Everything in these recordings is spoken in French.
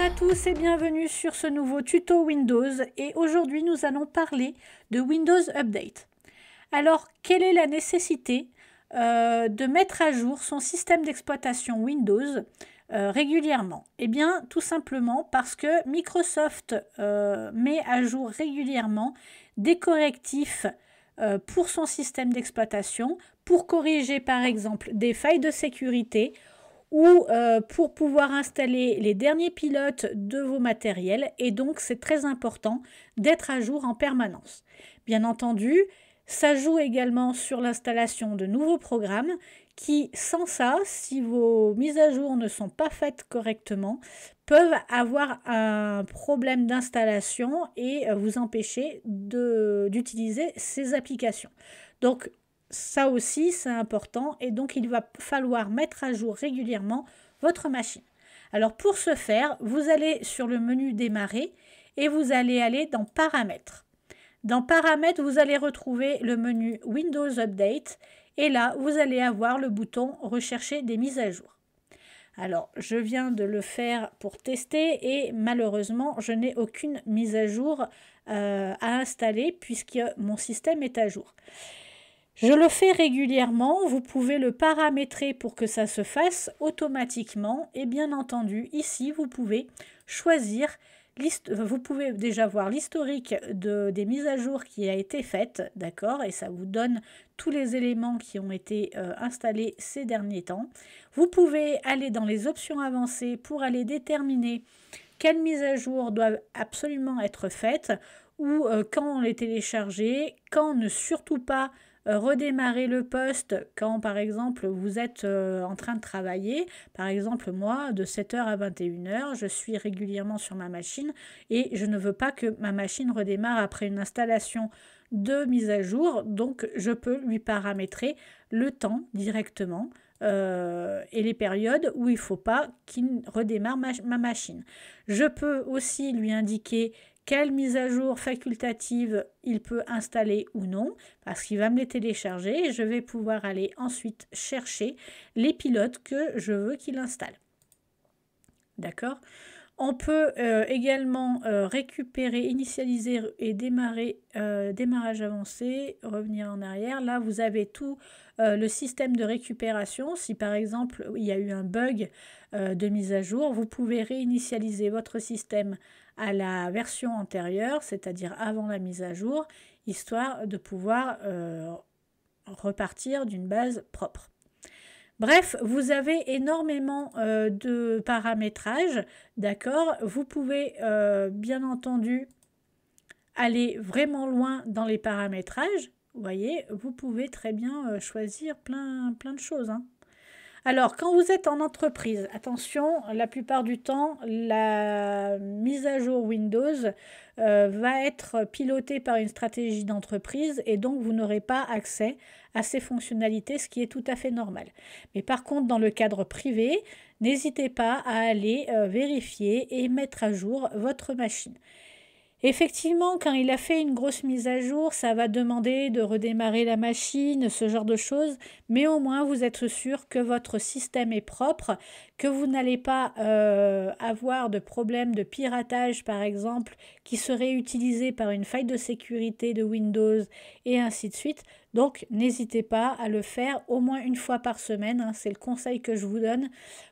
à tous et bienvenue sur ce nouveau tuto Windows et aujourd'hui nous allons parler de Windows Update. Alors quelle est la nécessité de mettre à jour son système d'exploitation Windows régulièrement? Eh bien tout simplement parce que Microsoft met à jour régulièrement des correctifs pour son système d'exploitation pour corriger par exemple des failles de sécurité ou pour pouvoir installer les derniers pilotes de vos matériels et donc c'est très important d'être à jour en permanence. Bien entendu, ça joue également sur l'installation de nouveaux programmes qui, sans ça, si vos mises à jour ne sont pas faites correctement, peuvent avoir un problème d'installation et vous empêcher d'utiliser ces applications. Donc, ça aussi, c'est important et donc il va falloir mettre à jour régulièrement votre machine. Alors pour ce faire, vous allez sur le menu Démarrer et vous allez aller dans Paramètres. Dans Paramètres, vous allez retrouver le menu Windows Update et là, vous allez avoir le bouton Rechercher des mises à jour. Alors, je viens de le faire pour tester et malheureusement, je n'ai aucune mise à jour à installer puisque mon système est à jour. Je le fais régulièrement, vous pouvez le paramétrer pour que ça se fasse automatiquement et bien entendu ici vous pouvez choisir, vous pouvez déjà voir l'historique des mises à jour qui a été faite, d'accord, et ça vous donne tous les éléments qui ont été installés ces derniers temps. Vous pouvez aller dans les options avancées pour aller déterminer quelles mises à jour doivent absolument être faites ou quand les télécharger, quand ne surtout pas redémarrer le poste quand par exemple vous êtes en train de travailler. Par exemple moi de 7h à 21h je suis régulièrement sur ma machine et je ne veux pas que ma machine redémarre après une installation de mise à jour, donc je peux lui paramétrer le temps directement et les périodes où il ne faut pas qu'il redémarre ma machine. Je peux aussi lui indiquer quelle mise à jour facultative il peut installer ou non, parce qu'il va me les télécharger et je vais pouvoir aller ensuite chercher les pilotes que je veux qu'il installe. D'accord ? On peut également récupérer, initialiser et démarrer, démarrage avancé, revenir en arrière. Là, vous avez tout le système de récupération. Si par exemple, il y a eu un bug de mise à jour, vous pouvez réinitialiser votre système à la version antérieure, c'est-à-dire avant la mise à jour, histoire de pouvoir repartir d'une base propre. Bref, vous avez énormément de paramétrage, d'accord? Vous pouvez bien entendu aller vraiment loin dans les paramétrages. Vous voyez, vous pouvez très bien choisir plein de choses, hein. Alors, quand vous êtes en entreprise, attention, la plupart du temps, la mise à jour Windows va être pilotée par une stratégie d'entreprise et donc vous n'aurez pas accès à ces fonctionnalités, ce qui est tout à fait normal. Mais par contre, dans le cadre privé, n'hésitez pas à aller vérifier et mettre à jour votre machine. Effectivement, quand il a fait une grosse mise à jour, ça va demander de redémarrer la machine, ce genre de choses, mais au moins vous êtes sûr que votre système est propre, que vous n'allez pas avoir de problème de piratage par exemple, qui serait utilisé par une faille de sécurité de Windows et ainsi de suite. Donc n'hésitez pas à le faire au moins une fois par semaine, hein, c'est le conseil que je vous donne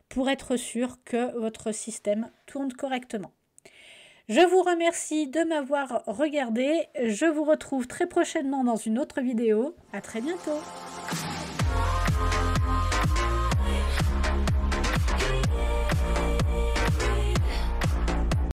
pour être sûr que votre système tourne correctement. Je vous remercie de m'avoir regardé. Je vous retrouve très prochainement dans une autre vidéo. À très bientôt.